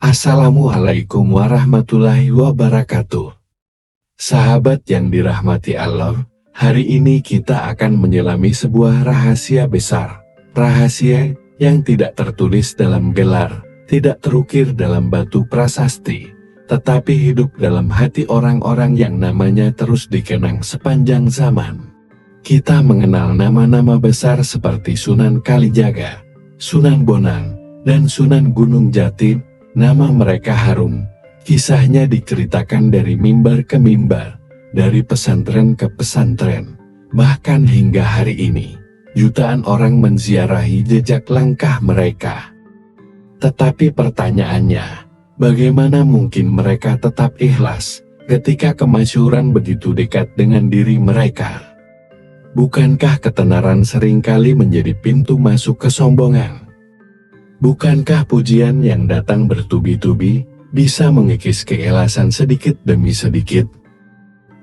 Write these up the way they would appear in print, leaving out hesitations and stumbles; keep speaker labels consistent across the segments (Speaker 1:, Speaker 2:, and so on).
Speaker 1: Assalamualaikum warahmatullahi wabarakatuh. Sahabat yang dirahmati Allah, hari ini kita akan menyelami sebuah rahasia besar. Rahasia yang tidak tertulis dalam gelar, tidak terukir dalam batu prasasti, tetapi hidup dalam hati orang-orang yang namanya terus dikenang sepanjang zaman. Kita mengenal nama-nama besar seperti Sunan Kalijaga, Sunan Bonang, dan Sunan Gunung Jati. Nama mereka harum, kisahnya diceritakan dari mimbar ke mimbar, dari pesantren ke pesantren, bahkan hingga hari ini, jutaan orang menziarahi jejak langkah mereka. Tetapi pertanyaannya, bagaimana mungkin mereka tetap ikhlas, ketika kemasyhuran begitu dekat dengan diri mereka? Bukankah ketenaran seringkali menjadi pintu masuk kesombongan? Bukankah pujian yang datang bertubi-tubi bisa mengikis keikhlasan sedikit demi sedikit?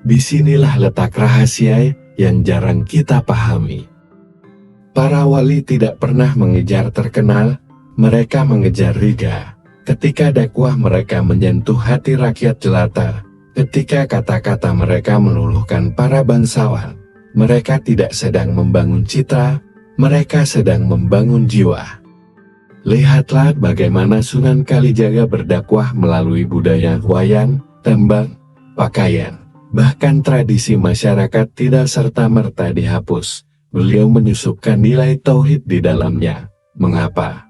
Speaker 1: Disinilah letak rahasia yang jarang kita pahami. Para wali tidak pernah mengejar terkenal, mereka mengejar riga. Ketika dakwah mereka menyentuh hati rakyat jelata, ketika kata-kata mereka meluluhkan para bangsawan, mereka tidak sedang membangun citra, mereka sedang membangun jiwa. Lihatlah bagaimana Sunan Kalijaga berdakwah melalui budaya wayang, tembang, pakaian, bahkan tradisi masyarakat tidak serta-merta dihapus. Beliau menyusupkan nilai tauhid di dalamnya. Mengapa?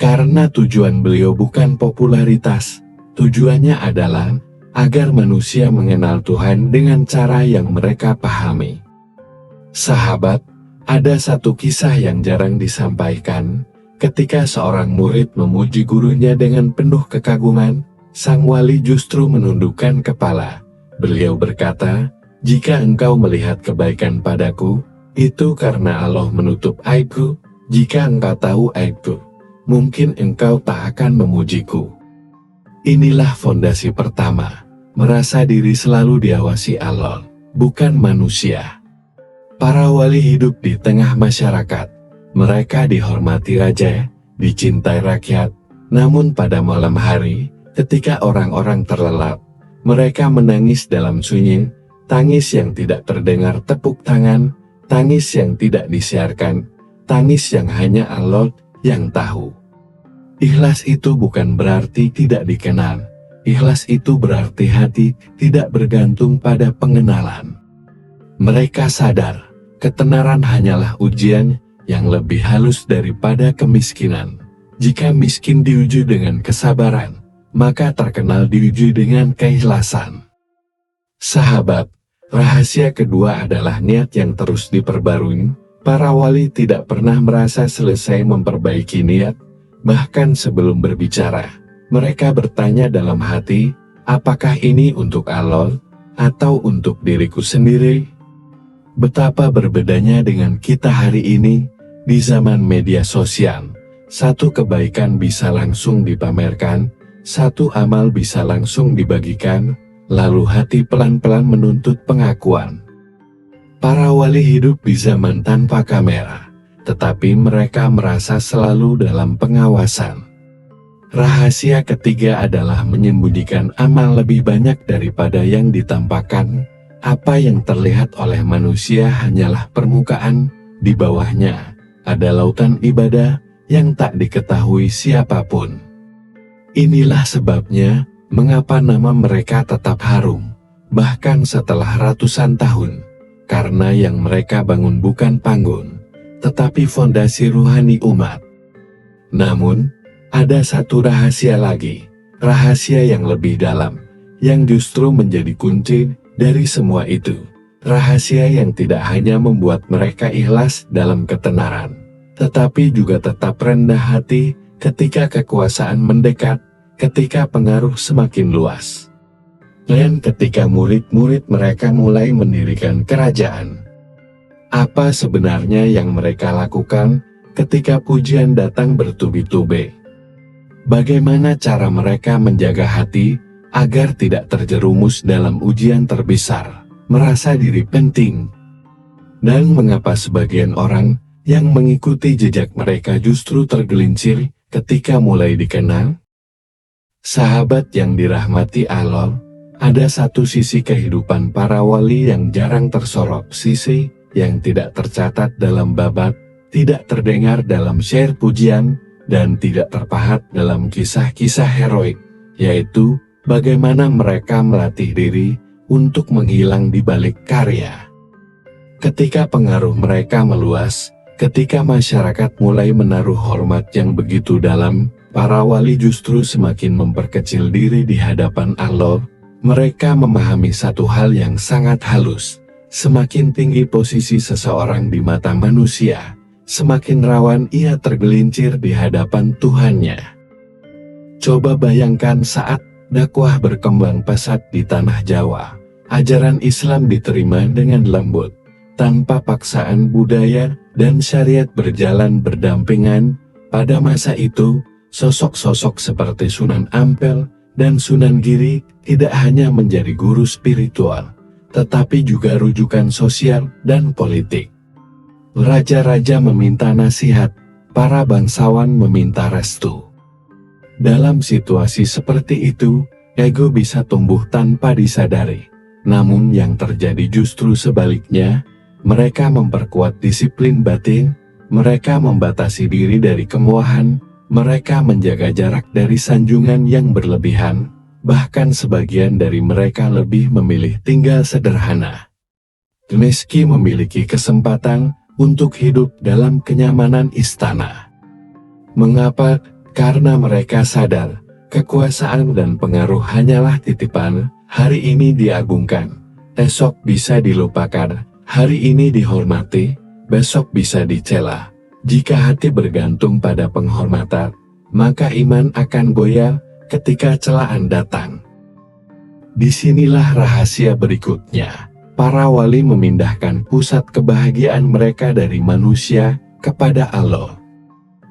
Speaker 1: Karena tujuan beliau bukan popularitas, tujuannya adalah agar manusia mengenal Tuhan dengan cara yang mereka pahami. Sahabat, ada satu kisah yang jarang disampaikan. Ketika seorang murid memuji gurunya dengan penuh kekaguman, sang wali justru menundukkan kepala. Beliau berkata, "Jika engkau melihat kebaikan padaku, itu karena Allah menutup aibku. Jika engkau tahu aibku, mungkin engkau tak akan memujiku." Inilah fondasi pertama, merasa diri selalu diawasi Allah, bukan manusia. Para wali hidup di tengah masyarakat. Mereka dihormati raja, dicintai rakyat, namun pada malam hari, ketika orang-orang terlelap, mereka menangis dalam sunyi, tangis yang tidak terdengar tepuk tangan, tangis yang tidak disiarkan, tangis yang hanya Allah yang tahu. Ikhlas itu bukan berarti tidak dikenal, ikhlas itu berarti hati tidak bergantung pada pengenalan. Mereka sadar, ketenaran hanyalah ujian yang lebih halus daripada kemiskinan. Jika miskin diuji dengan kesabaran, maka terkenal diuji dengan keikhlasan. Sahabat, rahasia kedua adalah niat yang terus diperbarui. Para wali tidak pernah merasa selesai memperbaiki niat, bahkan sebelum berbicara, mereka bertanya dalam hati, apakah ini untuk Allah, atau untuk diriku sendiri? Betapa berbedanya dengan kita hari ini. Di zaman media sosial, satu kebaikan bisa langsung dipamerkan, satu amal bisa langsung dibagikan, lalu hati pelan-pelan menuntut pengakuan. Para wali hidup di zaman tanpa kamera, tetapi mereka merasa selalu dalam pengawasan. Rahasia ketiga adalah menyembunyikan amal lebih banyak daripada yang ditampakkan. Apa yang terlihat oleh manusia hanyalah permukaan, di bawahnya ada lautan ibadah yang tak diketahui siapapun. Inilah sebabnya, mengapa nama mereka tetap harum, bahkan setelah ratusan tahun, karena yang mereka bangun bukan panggung, tetapi fondasi ruhani umat. Namun, ada satu rahasia lagi, rahasia yang lebih dalam, yang justru menjadi kunci dari semua itu. Rahasia yang tidak hanya membuat mereka ikhlas dalam ketenaran, tetapi juga tetap rendah hati ketika kekuasaan mendekat, ketika pengaruh semakin luas. Dan ketika murid-murid mereka mulai mendirikan kerajaan. Apa sebenarnya yang mereka lakukan ketika pujian datang bertubi-tubi? Bagaimana cara mereka menjaga hati agar tidak terjerumus dalam ujian terbesar? Merasa diri penting. Dan mengapa sebagian orang yang mengikuti jejak mereka justru tergelincir ketika mulai dikenal? Sahabat yang dirahmati Allah, ada satu sisi kehidupan para wali yang jarang tersorot, sisi yang tidak tercatat dalam babat, tidak terdengar dalam syair pujian, dan tidak terpahat dalam kisah-kisah heroik, yaitu bagaimana mereka melatih diri untuk menghilang di balik karya. Ketika pengaruh mereka meluas, ketika masyarakat mulai menaruh hormat yang begitu dalam, para wali justru semakin memperkecil diri di hadapan Allah. Mereka memahami satu hal yang sangat halus: semakin tinggi posisi seseorang di mata manusia, semakin rawan ia tergelincir di hadapan Tuhannya. Coba bayangkan saat dakwah berkembang pesat di tanah Jawa, ajaran Islam diterima dengan lembut, tanpa paksaan budaya dan syariat berjalan berdampingan. Pada masa itu, sosok-sosok seperti Sunan Ampel dan Sunan Giri tidak hanya menjadi guru spiritual, tetapi juga rujukan sosial dan politik. Raja-raja meminta nasihat, para bangsawan meminta restu. Dalam situasi seperti itu, ego bisa tumbuh tanpa disadari. Namun yang terjadi justru sebaliknya, mereka memperkuat disiplin batin, mereka membatasi diri dari kemewahan, mereka menjaga jarak dari sanjungan yang berlebihan, bahkan sebagian dari mereka lebih memilih tinggal sederhana. Meski memiliki kesempatan untuk hidup dalam kenyamanan istana. Mengapa? Karena mereka sadar, kekuasaan dan pengaruh hanyalah titipan. Hari ini diagungkan, esok bisa dilupakan. Hari ini dihormati, besok bisa dicela. Jika hati bergantung pada penghormatan, maka iman akan goyah ketika celaan datang. Disinilah rahasia berikutnya. Para wali memindahkan pusat kebahagiaan mereka dari manusia kepada Allah.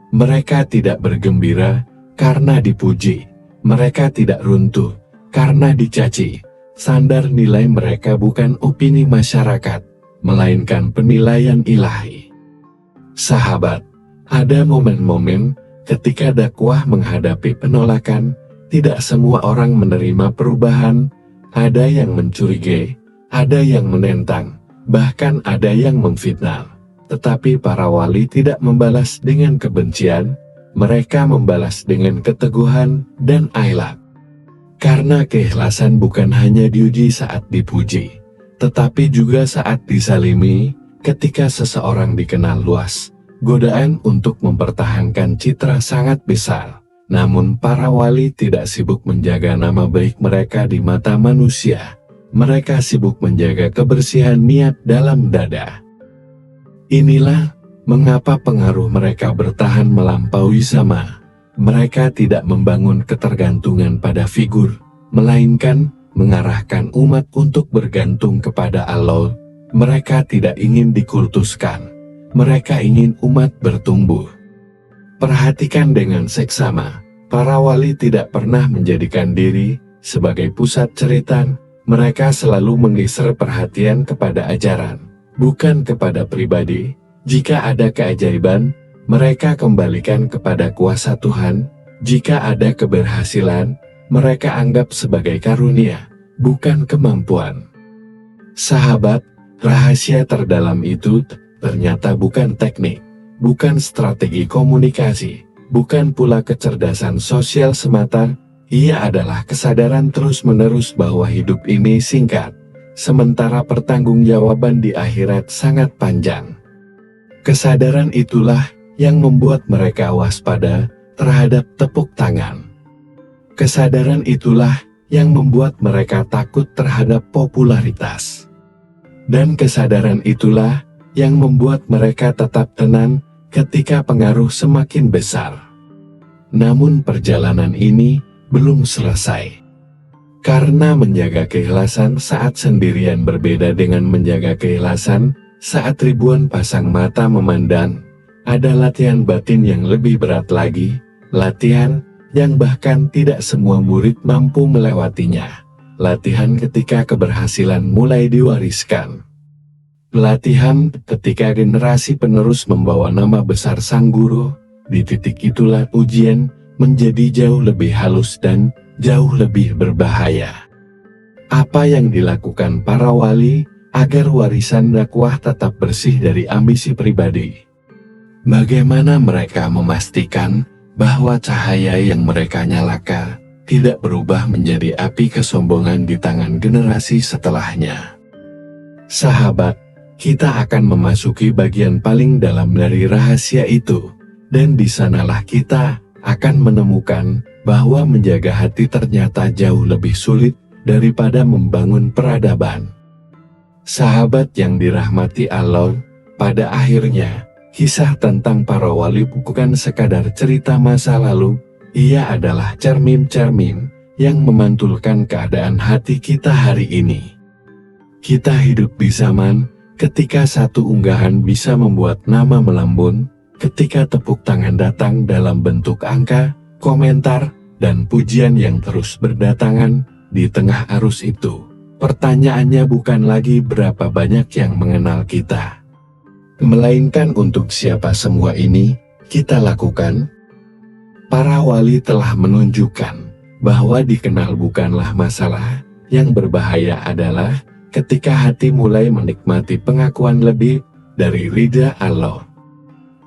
Speaker 1: Mereka tidak bergembira karena dipuji. Mereka tidak runtuh karena dicaci. Sandar nilai mereka bukan opini masyarakat, melainkan penilaian ilahi. Sahabat, ada momen-momen ketika dakwah menghadapi penolakan. Tidak semua orang menerima perubahan. Ada yang mencurigai, ada yang menentang, bahkan ada yang memfitnah. Tetapi para wali tidak membalas dengan kebencian, mereka membalas dengan keteguhan dan akhlak. Karena keikhlasan bukan hanya diuji saat dipuji, tetapi juga saat disalimi. Ketika seseorang dikenal luas, godaan untuk mempertahankan citra sangat besar. Namun para wali tidak sibuk menjaga nama baik mereka di mata manusia. Mereka sibuk menjaga kebersihan niat dalam dada. Inilah mengapa pengaruh mereka bertahan melampaui zaman. Mereka tidak membangun ketergantungan pada figur, melainkan mengarahkan umat untuk bergantung kepada Allah. Mereka tidak ingin dikultuskan. Mereka ingin umat bertumbuh. Perhatikan dengan seksama, para wali tidak pernah menjadikan diri sebagai pusat cerita. Mereka selalu menggeser perhatian kepada ajaran, bukan kepada pribadi. Jika ada keajaiban, mereka kembalikan kepada kuasa Tuhan. Jika ada keberhasilan, mereka anggap sebagai karunia, bukan kemampuan. Sahabat, rahasia terdalam itu ternyata bukan teknik, bukan strategi komunikasi, bukan pula kecerdasan sosial semata. Ia adalah kesadaran terus-menerus bahwa hidup ini singkat, sementara pertanggungjawaban di akhirat sangat panjang. Kesadaran itulah yang membuat mereka waspada terhadap tepuk tangan. Kesadaran itulah yang membuat mereka takut terhadap popularitas. Dan kesadaran itulah yang membuat mereka tetap tenang ketika pengaruh semakin besar. Namun perjalanan ini belum selesai. Karena menjaga keikhlasan saat sendirian berbeda dengan menjaga keikhlasan saat ribuan pasang mata memandang. Ada latihan batin yang lebih berat lagi, latihan yang bahkan tidak semua murid mampu melewatinya. Latihan ketika keberhasilan mulai diwariskan. Latihan ketika generasi penerus membawa nama besar sang guru. Di titik itulah ujian menjadi jauh lebih halus dan jauh lebih berbahaya. Apa yang dilakukan para wali agar warisan dakwah tetap bersih dari ambisi pribadi? Bagaimana mereka memastikan bahwa cahaya yang mereka nyalakan tidak berubah menjadi api kesombongan di tangan generasi setelahnya? Sahabat, kita akan memasuki bagian paling dalam dari rahasia itu, dan di sanalah kita akan menemukan bahwa menjaga hati ternyata jauh lebih sulit daripada membangun peradaban. Sahabat yang dirahmati Allah, pada akhirnya, kisah tentang para wali bukan sekadar cerita masa lalu, ia adalah cermin-cermin yang memantulkan keadaan hati kita hari ini. Kita hidup di zaman ketika satu unggahan bisa membuat nama melambung, ketika tepuk tangan datang dalam bentuk angka, komentar, dan pujian yang terus berdatangan. Di tengah arus itu, pertanyaannya bukan lagi berapa banyak yang mengenal kita, melainkan untuk siapa semua ini kita lakukan. Para wali telah menunjukkan bahwa dikenal bukanlah masalah, yang berbahaya adalah ketika hati mulai menikmati pengakuan lebih dari ridha Allah.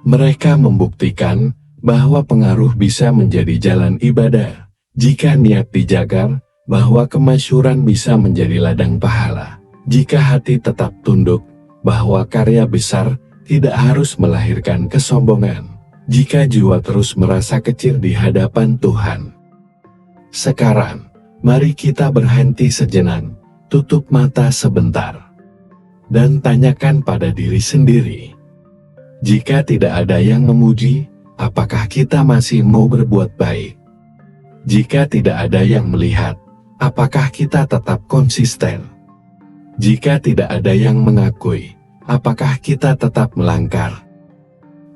Speaker 1: Mereka membuktikan bahwa pengaruh bisa menjadi jalan ibadah, jika niat dijaga, bahwa kemasyhuran bisa menjadi ladang pahala, jika hati tetap tunduk, bahwa karya besar tidak harus melahirkan kesombongan, jika jiwa terus merasa kecil di hadapan Tuhan. Sekarang, mari kita berhenti sejenak, tutup mata sebentar, dan tanyakan pada diri sendiri. Jika tidak ada yang memuji, apakah kita masih mau berbuat baik? Jika tidak ada yang melihat, apakah kita tetap konsisten? Jika tidak ada yang mengakui, apakah kita tetap melangkah?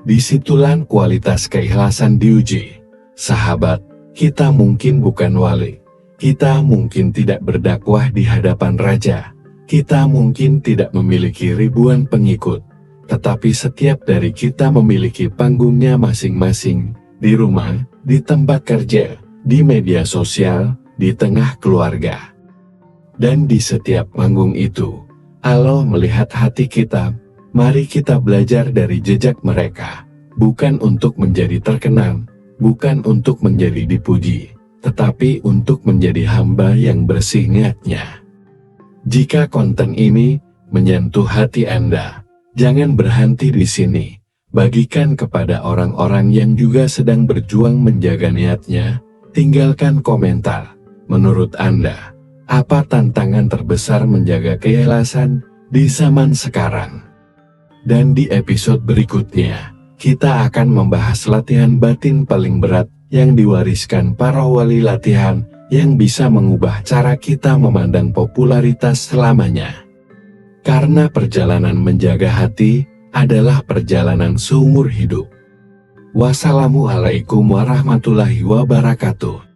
Speaker 1: Disitulah kualitas keikhlasan diuji. Sahabat, kita mungkin bukan wali, kita mungkin tidak berdakwah di hadapan raja, kita mungkin tidak memiliki ribuan pengikut, tetapi setiap dari kita memiliki panggungnya masing-masing, di rumah, di tempat kerja, di media sosial, di tengah keluarga. Dan di setiap panggung itu, Allah melihat hati kita. Mari kita belajar dari jejak mereka, bukan untuk menjadi terkenal, bukan untuk menjadi dipuji, tetapi untuk menjadi hamba yang bersih niatnya. Jika konten ini menyentuh hati Anda, jangan berhenti di sini. Bagikan kepada orang-orang yang juga sedang berjuang menjaga niatnya. Tinggalkan komentar. Menurut Anda, apa tantangan terbesar menjaga keikhlasan di zaman sekarang? Dan di episode berikutnya, kita akan membahas latihan batin paling berat yang diwariskan para wali, latihan yang bisa mengubah cara kita memandang popularitas selamanya. Karena perjalanan menjaga hati adalah perjalanan seumur hidup. Wassalamualaikum warahmatullahi wabarakatuh.